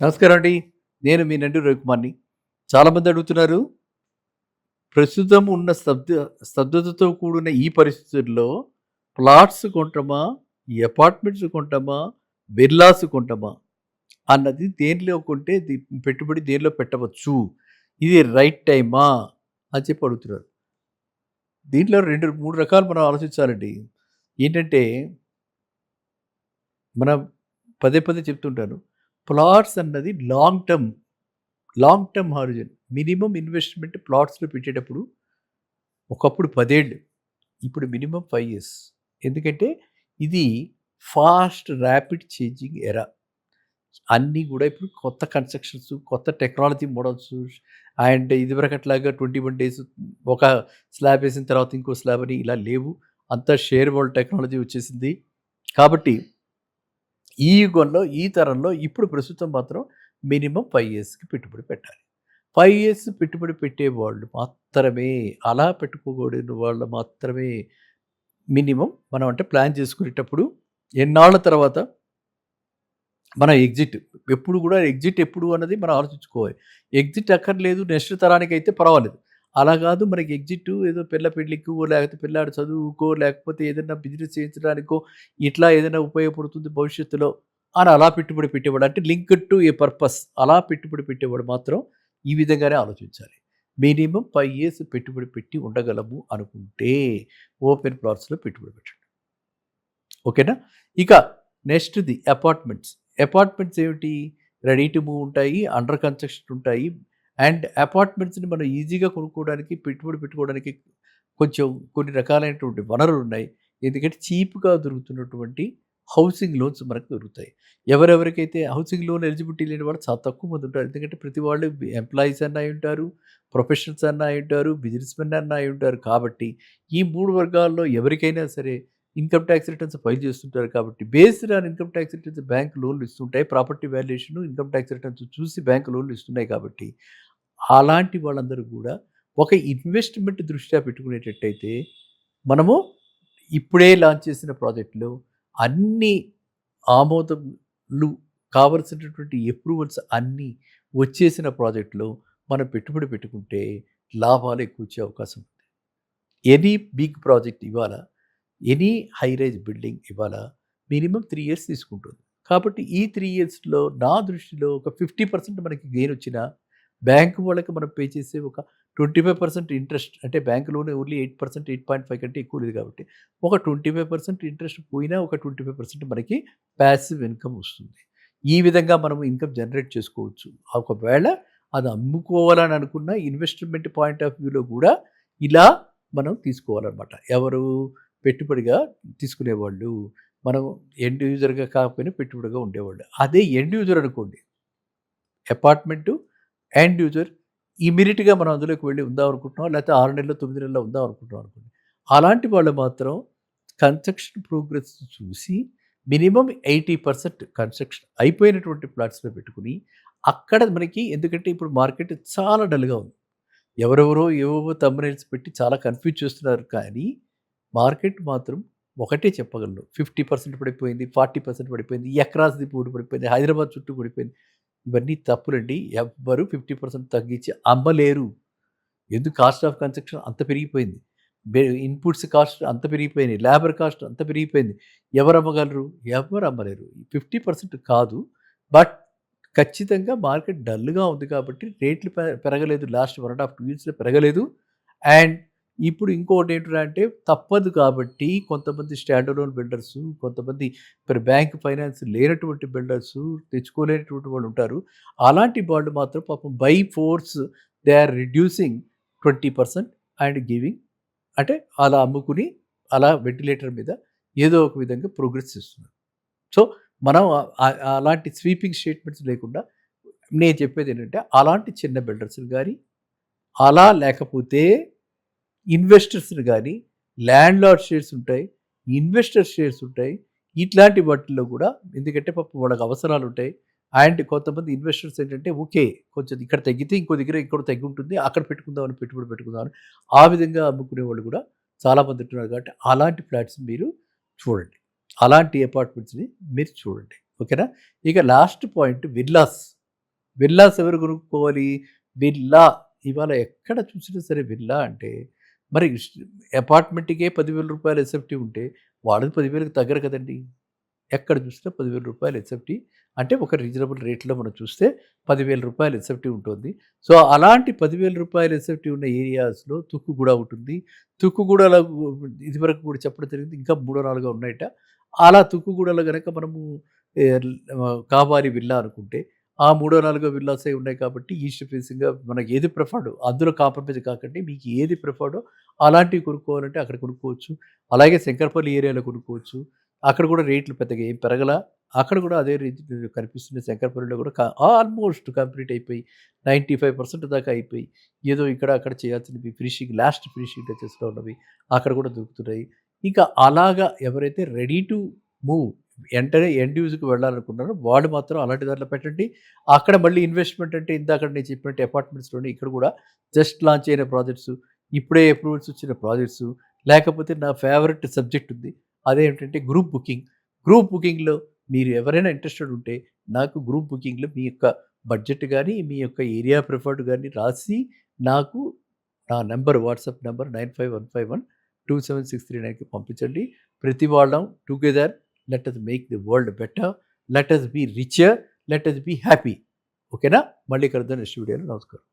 నమస్కారం అండి. నేను మీ నండి రవికుమార్‌ని. చాలామంది అడుగుతున్నారు, ప్రస్తుతం ఉన్న స్తబ్దతతో కూడిన ఈ పరిస్థితుల్లో ప్లాట్స్ కొంటామా? ఈ అపార్ట్మెంట్స్ కొంటామా? విల్లాస్ కొంటామా? అన్నది దేనిలో కొంటే పెట్టుబడి దేనిలో పెట్టవచ్చు? ఇది రైట్ టైమా? అని చెప్పి అడుగుతున్నారు. దీంట్లో 2, 3 రకాలు మనం ఆలోచించాలండి. ఏంటంటే, మనం పదే పదే చెప్తుంటాను. ప్లాట్స్ అన్నది long term horizon. Minimum investment ప్లాట్స్‌లో పెట్టేటప్పుడు ఒకప్పుడు 10 ఏళ్ళు. ఇప్పుడు మినిమమ్ 5 ఇయర్స్. ఎందుకంటే ఇది ర్యాపిడ్ చేంజింగ్ ఎరా. అన్నీ గూడా ఇప్పుడు కొత్త కన్‌స్ట్రక్షన్స్, కొత్త టెక్నాలజీ మోడల్స్ అండ్ ఇదివరకట్లాగా 21 డేస్ ఒక స్లాబ్ ఏసిన తర్వాత ఇంకో స్లాబ్ అని ఇలా లేవు. అంతా షేర్ వరల్డ్ టెక్నాలజీ వచ్చేసింది. కాబట్టి ఈ యుగంలో, ఈ తరంలో ఇప్పుడు ప్రస్తుతం మాత్రం మినిమమ్ 5 ఇయర్స్‌కి పెట్టుబడి పెట్టాలి. 5 ఇయర్స్ పెట్టుబడి పెట్టేవాళ్ళు మాత్రమే, అలా పెట్టుకోకూడని వాళ్ళు మాత్రమే మినిమమ్ మనం అంటే ప్లాన్ చేసుకునేటప్పుడు ఎన్నాళ్ళ తర్వాత మన ఎప్పుడు కూడా ఎగ్జిట్ ఎప్పుడు అన్నది మనం ఆలోచించుకోవాలి. ఎగ్జిట్ అక్కర్లేదు నెక్స్ట్ తరానికైతే పర్వాలేదు. అలా కాదు మనకి ఎగ్జిట్ ఏదో పిల్ల పెళ్ళికో, లేకపోతే పిల్లాడి చదువుకో, లేకపోతే ఏదైనా బిజినెస్ చేయించడానికో, ఇట్లా ఏదైనా ఉపయోగపడుతుంది భవిష్యత్తులో అని అలా పెట్టుబడి పెట్టేవాడు. అంటే లింక్డ్ టు ఏ పర్పస్ అలా పెట్టుబడి పెట్టేవాడు మాత్రం ఈ విధంగానే ఆలోచించాలి. మినిమమ్ 5 ఇయర్స్ పెట్టుబడి పెట్టి ఉండగలము అనుకుంటే ఓపెన్ ప్లాట్స్‌లో పెట్టుబడి పెట్టండి. ఓకేనా? ఇక నెక్స్ట్‌ది అపార్ట్మెంట్స్. అపార్ట్మెంట్స్ ఏమిటి? రెడీ టు మూవ్ ఉంటాయి. అండర్ కన్‌స్ట్రక్షన్ ఉంటాయి. అండ్ అపార్ట్మెంట్స్‌ని మనం ఈజీగా కొనుక్కోవడానికి, పెట్టుబడి పెట్టుకోవడానికి కొంచెం కొన్ని రకాలైనటువంటి వనరులున్నాయి. ఎందుకంటే చీప్‌గా దొరుకుతున్నటువంటి హౌసింగ్ లోన్స్ మనకు దొరుకుతాయి. ఎవరెవరికైతే హౌసింగ్ లోన్ ఎలిజిబిలిటీ లేని వాళ్ళు చాలా తక్కువ మంది ఉంటారు. ఎందుకంటే ప్రతి వాళ్ళు ఎంప్లాయీస్ అన్నా అయ్యుంటారు, ప్రొఫెషనల్స్ అన్నా అయ్యుంటారు, బిజినెస్ మెన్ అన్నా అయ్యుంటారు. కాబట్టి ఈ 3 వర్గాల్లో ఎవరికైనా సరే ఇన్‌కమ్ టాక్స్ రిటర్న్స్ ఫైల్ చేస్తుంటారు కాబట్టి, based on income tax returns bank లోన్‌లు ఇస్తుంటాయి. Property valuation, income tax returns చూసి బ్యాంక్ లోన్‌లు ఇస్తున్నాయి కాబట్టి, అలాంటి వాళ్ళందరూ కూడా ఒక ఇన్వెస్ట్‌మెంట్ దృష్ట్యా పెట్టుకునేటట్టయితే, మనము ఇప్పుడే లాంచ్ చేసిన ప్రాజెక్ట్‌లో అన్ని ఆమోదములు కావాల్సినటువంటి అప్రూవల్స్ అన్నీ వచ్చేసిన ప్రాజెక్ట్‌లో మనం పెట్టుబడి పెట్టుకుంటే లాభాలు ఎక్కువొచ్చే అవకాశం ఉంది. ఎనీ బిగ్ ప్రాజెక్ట్ ఇవాళ ఎనీ హై రైజ్ బిల్డింగ్ ఇవాళ మినిమమ్ 3 ఇయర్స్ తీసుకుంటుంది. కాబట్టి ఈ 3 ఇయర్స్‌లో నా దృష్టిలో ఒక 50% మనకి గెయిన్ వచ్చినా, బ్యాంక్ వాళ్ళకి మనం పే చేసే ఒక 25% ఇంట్రెస్ట్ అంటే బ్యాంక్ లోన్ ఓన్లీ 8%, 8.5 కంటే ఎక్కువ లేదు కాబట్టి, ఒక 25% ఇంట్రెస్ట్ పోయినా ఒక 25% మనకి పాసివ్ ఇన్‌కమ్ వస్తుంది. ఈ విధంగా మనం ఇన్‌కమ్ జనరేట్ చేసుకోవచ్చు. ఒకవేళ అది అమ్ముకోవాలని అనుకున్న ఇన్వెస్ట్‌మెంట్ పాయింట్ ఆఫ్ వ్యూలో గూడా ఇలా మనం తీసుకోవాలనమాట. ఎవరు పెట్టుబడిగా తీసుకునేవాళ్ళు. మనం ఎండ్ యూజర్‌గా కాకపోయినా పెట్టుబడిగా ఉండేవాళ్ళు. అదే ఎండ్ యూజర్ అనుకోండి. అపార్ట్‌మెంటు, ఎండ్ యూజర్ ఇమ్మీడియేట్‌గా మనం అందులోకి వెళ్లి ఉందాం అనుకుంటున్నాం. లేకపోతే 6 నెలలో, 9 నెలల్లో ఉందాం అనుకుంటున్నాం అనుకోండి. అలాంటి వాళ్ళు మాత్రం కన్‌స్ట్రక్షన్ ప్రోగ్రెస్ చూసి మినిమమ్ 80% కన్‌స్ట్రక్షన్ అయిపోయినటువంటి ప్లాట్స్‌లో పెట్టుకొని, అక్కడ మనకి ఎందుకంటే ఇప్పుడు మార్కెట్ చాలా డల్‌గా ఉంది. ఎవరెవరో ఏవేవో థంబ్‌నెయిల్స్ పెట్టి చాలా కన్‌ఫ్యూజ్ చేస్తున్నారు కానీ, మార్కెట్ మాత్రం ఒకటే చెప్పగలను. 50% పడిపోయింది, 40% పడిపోయింది, ఎక్రాస్ ది బోర్డ్ పడిపోయింది, హైదరాబాద్ చుట్టూ పడిపోయింది. ఇవన్నీ తప్పులండి. ఎవ్వరు 50% తగ్గించి అమ్మలేరు. ఎందుకు కాస్ట్ ఆఫ్ కన్‌స్ట్రక్షన్ అంత పెరిగిపోయింది. ఇన్‌పుట్స్ కాస్ట్ అంత పెరిగిపోయినాయి. లేబర్ కాస్ట్ అంత పెరిగిపోయింది. ఎవరు అమ్మగలరు? ఎవ్వరు అమ్మలేరు. 50% కాదు. బట్ ఖచ్చితంగా మార్కెట్ డల్‌గా ఉంది కాబట్టి రేట్లు పెరగలేదు. లాస్ట్ 1 ½ 2 ఇయర్స్‌లో పెరగలేదు. అండ్ ఇప్పుడు ఇంకోటి ఏంట్రా అంటే తప్పదు కాబట్టి కొంతమంది స్టాండ్ అలోన్ బిల్డర్సు, కొంతమంది బ్యాంక్ ఫైనాన్స్ లేనటువంటి బిల్డర్సు, తెచ్చుకోలేనటువంటి వాళ్ళు ఉంటారు. అలాంటి వాళ్ళు మాత్రం పాపం by force they are reducing 20% and giving అంటే అలా అమ్ముకుని అలా వెంటిలేటర్ మీద ఏదో ఒక విధంగా ప్రోగ్రెస్ చేస్తున్నారు. సో, మనం అలాంటి స్వీపింగ్ స్టేట్మెంట్స్ లేకుండా నేను చెప్పేదేంటంటే, అలాంటి చిన్న బిల్డర్స్‌ని గాని, అలా లేకపోతే ఇన్వెస్టర్స్‌ని గాని, ల్యాండ్‌లార్డ్ షేర్స్ ఉంటాయి, ఇన్వెస్టర్ షేర్స్ ఉంటాయి. ఇట్లాంటి వాటిల్లో గూడా ఎందుకంటే పాపం వాళ్ళకి అవసరాలుంటాయి. అండ్ కొంతమంది ఇన్వెస్టర్స్ ఏంటంటే, ఓకే. కొంచెం ఇక్కడ తగ్గితే ఇంకో దగ్గర ఇంకోటి తగ్గుంటుంది. అక్కడ పెట్టుకుందాం అని పెట్టుబడి పెట్టుకుందాం అని ఆ విధంగా అమ్ముకునేవాళ్ళు గూడా చాలామంది ఉంటున్నారు కాబట్టి, అలాంటి ఫ్లాట్స్ మీరు చూడండి. అలాంటి అపార్ట్మెంట్స్‌ని మీరు చూడండి. ఓకేనా? ఇక లాస్ట్ పాయింట్ విల్లాస్. విల్లాస్ ఎవరు కొనుక్కోవాలి? విల్లా. ఇవాళ ఎక్కడ చూసినా సరే విల్లా అంటే మరి అపార్ట్మెంట్‌కే రూ. 10,000 ఎస్ఎఫ్టీ ఉంటే వాళ్ళది 10,000కి తగ్గరు కదండీ! ఎక్కడ చూసినా రూ. 10,000 ఎస్ఎఫ్టీ. అంటే ఒక రీజనబుల్ రేట్‌లో మనం చూస్తే రూ. 10,000 ఎస్ఎఫ్టీ ఉంటుంది. సో, అలాంటి రూ. 10,000 ఎస్ఎఫ్టీ ఉన్న ఏరియాస్‌లో తుక్కుగూడ ఉంటుంది. తుక్కుగూడలో ఇదివరకు కూడా చెప్పడం జరిగింది. ఇంకా మూడో, నాలుగో ఉన్నాయట. అలా తుక్కుగూడలో గనక మనము కావాలి విల్లా అనుకుంటే, ఆ మూడో, నాలుగో విల్లాసే ఉన్నాయి కాబట్టి ఈస్ట్ ఫేసింగ్‌గా మనకి ఏది ప్రిఫర్డ్ అందులో కాంప్రమైజ్ కాకండి. మీకు ఏది ప్రిఫర్డో అలాంటివి కొనుక్కోవాలంటే అక్కడ కొనుక్కోవచ్చు. అలాగే శంకరపల్లి ఏరియాలో కొనుక్కోవచ్చు. అక్కడ కూడా రేట్లు పెద్దగా ఏం పెరగలా. అక్కడ కూడా అదే రేంజ్ కనిపిస్తుంది. శంకరపల్లిలో కూడా ఆల్మోస్ట్ కంప్లీట్ అయిపోయి 95% దాకా అయిపోయి, ఏదో ఇక్కడ అక్కడ చేయాల్సినవి ఫినిషింగ్ లాస్ట్ ఫినిషింగ్ టచెస్‌లో ఉన్నవి అక్కడ కూడా దొరుకుతున్నాయి. ఇంకా అలాగా ఎవరైతే రెడీ టు మూవ్ వెంటనే ఎండ్ యూజ్‌కి వెళ్ళాలనుకున్నారో వాళ్ళు మాత్రం అలాంటి దాంట్లో పెట్టండి. అక్కడ మళ్ళీ ఇన్వెస్ట్‌మెంట్ అంటే ఇందాక నేను చెప్పినట్టు అపార్ట్మెంట్స్‌లోనే ఇక్కడ కూడా జస్ట్ లాంచ్ అయిన ప్రాజెక్ట్స్, ఇప్పుడే అప్రూవల్స్ వచ్చిన ప్రాజెక్ట్స్, లేకపోతే నా ఫేవరెట్ సబ్జెక్ట్ ఉంది. అదేంటంటే గ్రూప్ బుకింగ్. గ్రూప్ బుకింగ్‌లో మీరు ఎవరైనా ఇంట్రెస్టెడ్ ఉంటే నాకు గ్రూప్ బుకింగ్‌లో మీ యొక్క బడ్జెట్ గాని, మీ యొక్క ఏరియా ప్రిఫర్డ్ గాని రాసి నాకు నా నంబర్ వాట్సాప్ నంబర్ 9515127639కి పంపించండి. ప్రతి వాళ్ళం together let us make the world better. Let us be richer. Let us be happy. ఓకేనా? మళ్ళీ కలుద్దాం నెక్స్ట్ వీడియోలో. నమస్కారం.